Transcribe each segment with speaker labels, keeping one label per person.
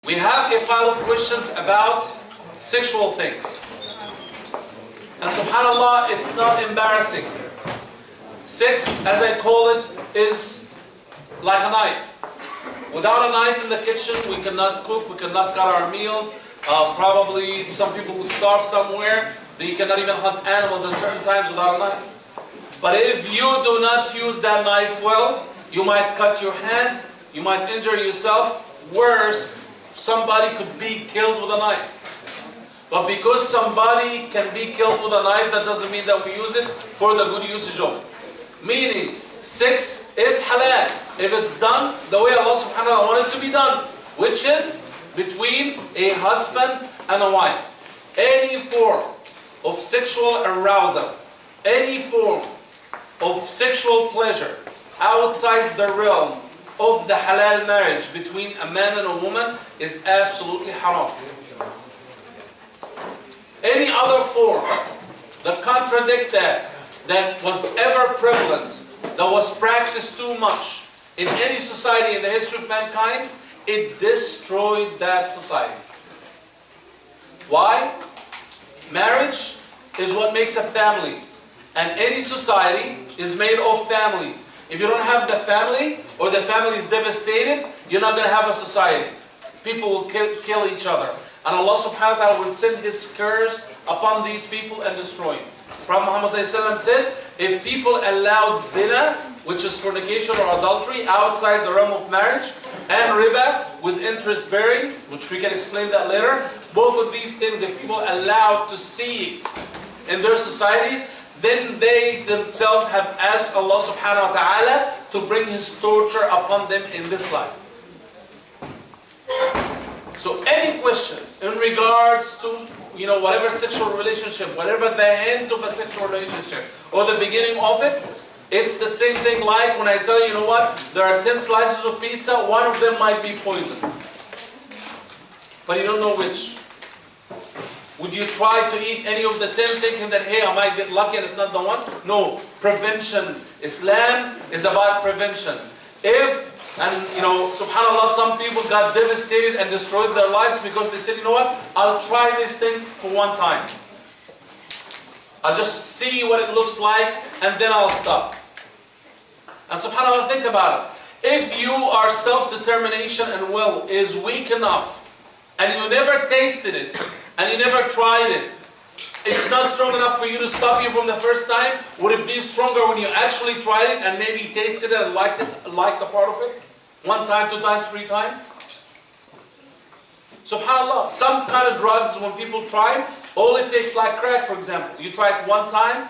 Speaker 1: We have a pile of questions about sexual things. And subhanAllah, it's not embarrassing. Sex, as I call it, is like a knife. Without a knife in the kitchen, we cannot cook, we cannot cut our meals. Probably some people would starve somewhere. You cannot even hunt animals at certain times without a knife. But if you do not use that knife well, you might cut your hand, you might injure yourself. Worse, somebody could be killed with a knife. But because somebody can be killed with a knife, that doesn't mean that we use it for the good usage of it. Meaning, sex is halal if it's done the way Allah subhanahu wa ta'ala wanted to be done, which is between a husband and a wife. Any form of sexual arousal, any form of sexual pleasure outside the realm of the halal marriage between a man and a woman is absolutely haram. Any other form that contradicts that was ever prevalent, that was practiced too much in any society in the history of mankind, it destroyed that society. Why? Marriage is what makes a family. And any society is made of families. If you don't have the family, or the family is devastated, you're not going to have a society. People will kill each other. And Allah subhanahu wa ta'ala will send His curse upon these people and destroy them. Prophet Muhammad said, if people allowed zina, which is fornication or adultery, outside the realm of marriage, and riba, with interest bearing, which we can explain that later, both of these things, if people allowed to see it in their society, then they themselves have asked Allah subhanahu wa ta'ala to bring His torture upon them in this life. So any question in regards to whatever sexual relationship, whatever the hint of a sexual relationship, or the beginning of it, it's the same thing like when I tell you, there are 10 slices of pizza, one of them might be poison. But you don't know which. Would you try to eat any of the 10 thinking that, hey, I might get lucky and it's not the one? No. Prevention. Islam is about prevention. Subhanallah, some people got devastated and destroyed their lives because they said, I'll try this thing for one time. I'll just see what it looks like and then I'll stop. And subhanAllah, think about it. If your self-determination and will is weak enough and you never tasted it and you never tried it, it's not strong enough for you to stop you from the first time, would it be stronger when you actually tried it and maybe tasted it and liked a part of it? 1 time, 2 times, 3 times? SubhanAllah, some kind of drugs, when people try, all it takes, like crack for example, you try it 1 time,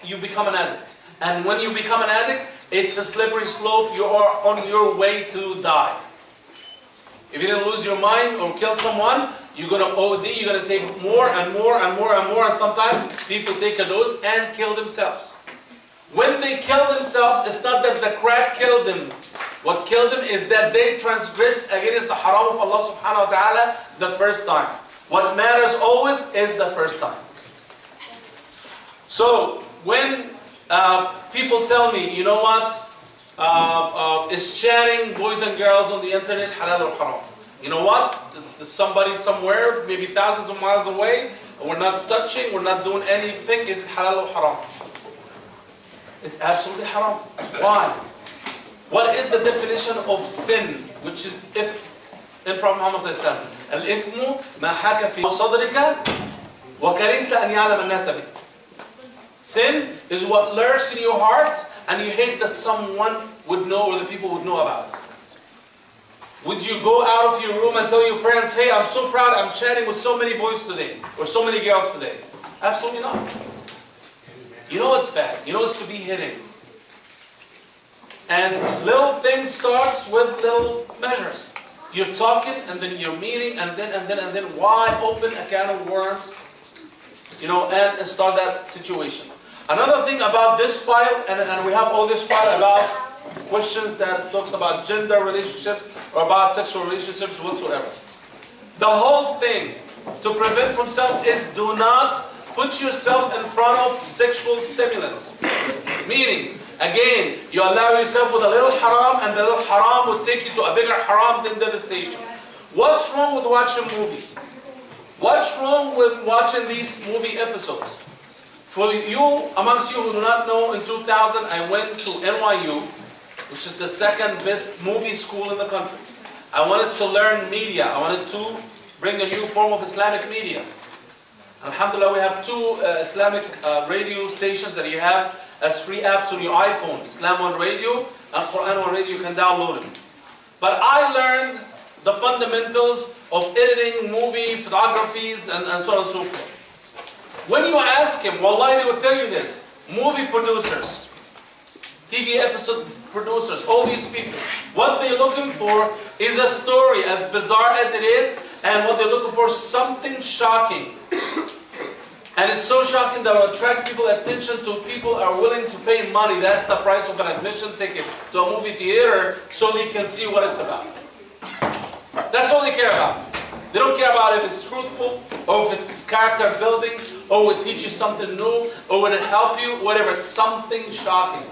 Speaker 1: you become an addict. And when you become an addict, it's a slippery slope, you are on your way to die. If you didn't lose your mind or kill someone, you're going to OD, you're going to take more and more and more and more, and sometimes people take a dose and kill themselves. When they kill themselves, it's not that the crack killed them. What killed them is that they transgressed against the haram of Allah subhanahu wa ta'ala the first time. What matters always is the first time. So, when people tell me, is chatting boys and girls on the internet halal or haram? You know what? There's somebody somewhere, maybe thousands of miles away, we're not touching, we're not doing anything, is it halal or haram? It's absolutely haram. Why? What is the definition of sin, which is if in Prophet Muhammad sallallahu alaihi wasallam? Al-ithmu ma haka fi sadrika wa karihta an ya'lam an-nas bih. Sin is what lurks in your heart and you hate that someone would know or the people would know about it. Would you go out of your room and tell your parents, hey, I'm so proud, I'm chatting with so many boys today, or so many girls today? Absolutely not. You know it's bad. You know it's to be hidden. And little things starts with little measures. You're talking, and then you're meeting, and then, why open a can of worms, and start that situation. Another thing about this file, and we have all this file about questions that talks about gender relationships or about sexual relationships whatsoever. The whole thing to prevent from self is do not put yourself in front of sexual stimulants. Meaning, again, you allow yourself with a little haram and the little haram will take you to a bigger haram than devastation. What's wrong with watching movies? What's wrong with watching these movie episodes? For you, amongst you who do not know, in 2000 I went to NYU, which is the second best movie school in the country. I wanted to learn media. I wanted to bring a new form of Islamic media. Alhamdulillah, we have two Islamic radio stations that you have as free apps on your iPhone. Islam One Radio and Quran One Radio, you can download it. But I learned the fundamentals of editing movie photographies and so on and so forth. When you ask him, wallahi, they will tell you this. Movie producers, TV episode producers, all these people, what they're looking for is a story as bizarre as it is, and what they're looking for is something shocking. And it's so shocking that will attract people attention to people are willing to pay money. That's the price of an admission ticket to a movie theater so they can see what it's about. That's all they care about. They don't care about if it's truthful, or if it's character building, or will teach you something new, or will it help you, whatever, something shocking.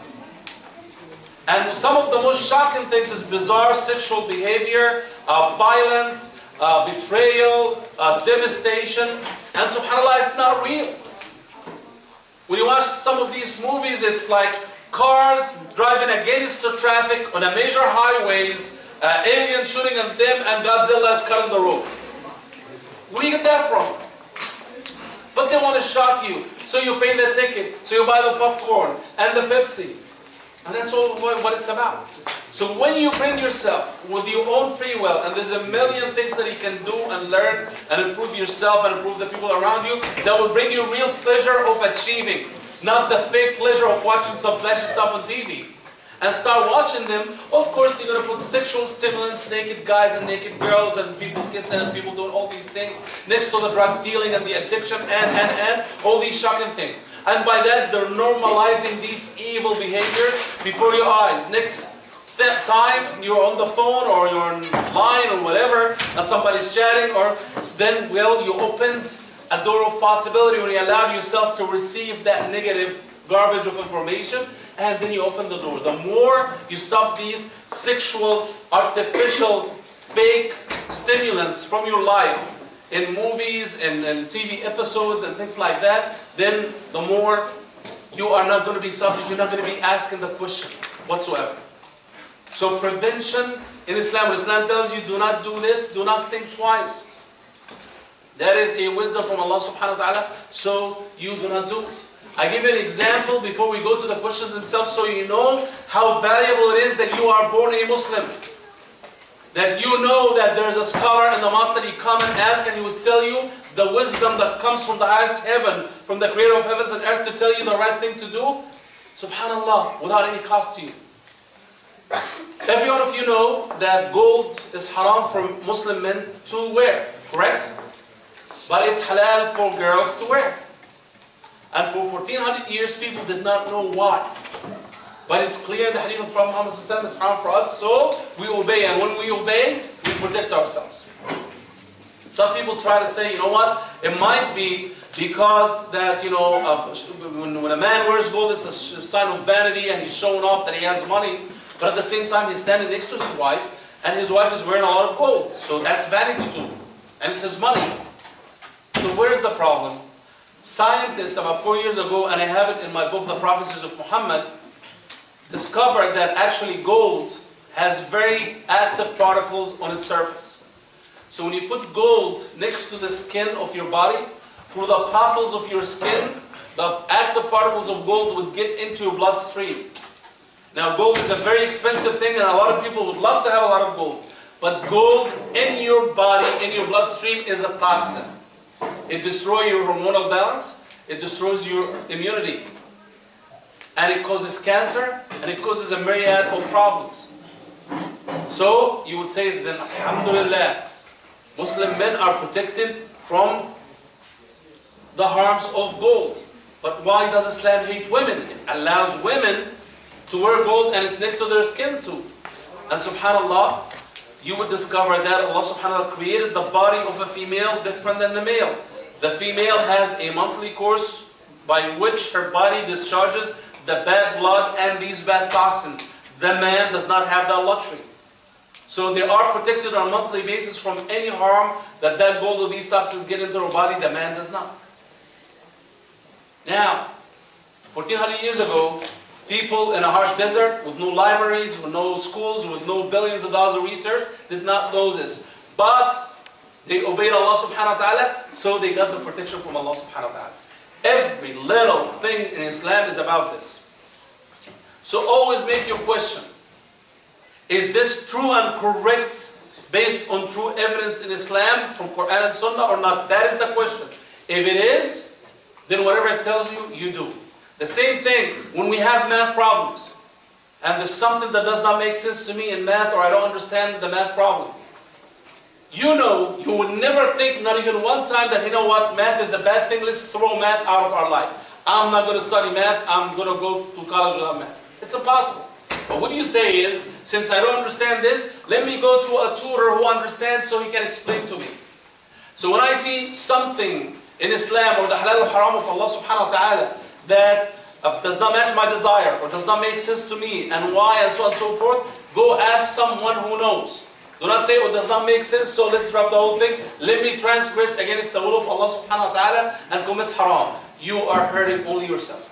Speaker 1: And some of the most shocking things is bizarre sexual behavior, violence, betrayal, devastation, and subhanAllah, it's not real. When you watch some of these movies, it's like cars driving against the traffic on a major highways, aliens shooting at them, and Godzilla is cutting the road. Where do you get that from? But they want to shock you, so you pay the ticket, so you buy the popcorn and the Pepsi. And that's all what it's about. So when you bring yourself with your own free will, and there's a million things that you can do and learn and improve yourself and improve the people around you, that will bring you real pleasure of achieving, not the fake pleasure of watching some flashy stuff on TV. And start watching them, of course they're going to put sexual stimulants, naked guys and naked girls, and people kissing and people doing all these things, next to the drug dealing and the addiction and all these shocking things. And by that, they're normalizing these evil behaviors before your eyes. Next time you're on the phone or you're online or whatever, and somebody's chatting, or then, well, you opened a door of possibility when you allow yourself to receive that negative garbage of information, and then you open the door. The more you stop these sexual, artificial, fake stimulants from your life, in movies and TV episodes and things like that, then the more you are not going to be subject, you're not going to be asking the question whatsoever. So prevention in Islam, when Islam tells you do not do this, do not think twice. That is a wisdom from Allah subhanahu wa ta'ala, so you do not do it. I give you an example before we go to the questions themselves, so you know how valuable it is that you are born a Muslim. That you know that there is a scholar in the mosque that you come and ask, and he would tell you the wisdom that comes from the highest heaven, from the creator of heavens and earth, to tell you the right thing to do, subhanallah, without any cost to you. Every one of you know that gold is haram for Muslim men to wear, correct? But it's halal for girls to wear. And for 1400 years, people did not know why. But it's clear in the hadith of Prophet Muhammad sallallahu alaihi wasallam, it's haram for us, so we obey. And when we obey, we protect ourselves. Some people try to say, you know what, it might be because that, you know, when a man wears gold, it's a sign of vanity and he's showing off that he has money. But at the same time, he's standing next to his wife, and his wife is wearing a lot of gold. So that's vanity too. And it's his money. So where's the problem? Scientists, about 4 years ago, and I have it in my book, The Prophecies of Muhammad, discovered that actually gold has very active particles on its surface. So when you put gold next to the skin of your body, through the muscles of your skin, the active particles of gold would get into your bloodstream. Now gold is a very expensive thing, and a lot of people would love to have a lot of gold. But gold in your body, in your bloodstream, is a toxin. It destroys your hormonal balance, it destroys your immunity. And it causes cancer, and it causes a myriad of problems. So you would say, then alhamdulillah, Muslim men are protected from the harms of gold. But why does Islam hate women? It allows women to wear gold, and it's next to their skin too. And subhanallah, you would discover that Allah subhanahu wa ta'ala created the body of a female different than the male. The female has a monthly course by which her body discharges the bad blood and these bad toxins. The man does not have that luxury. So they are protected on a monthly basis from any harm that gold or these toxins get into their body. The man does not. Now, 1400 years ago, people in a harsh desert with no libraries, with no schools, with no billions of dollars of research did not know this. But they obeyed Allah subhanahu wa ta'ala, so they got the protection from Allah subhanahu wa ta'ala. Every little thing in Islam is about this. So always make your question. Is this true and correct based on true evidence in Islam from Quran and Sunnah or not? That is the question. If it is, then whatever it tells you, you do. The same thing when we have math problems and there's something that does not make sense to me in math or I don't understand the math problem. You know, you would never think, not even one time, that you know what, math is a bad thing, let's throw math out of our life. I'm not going to study math, I'm going to go to college without math. It's impossible. But what you say is, since I don't understand this, let me go to a tutor who understands so he can explain to me. So when I see something in Islam or the halal or haram of Allah subhanahu wa ta'ala that does not match my desire or does not make sense to me and why and so on and so forth, go ask someone who knows. Do not say, oh, it does not make sense, so let's drop the whole thing. Let me transgress against the will of Allah subhanahu wa ta'ala and commit haram. You are hurting only yourself.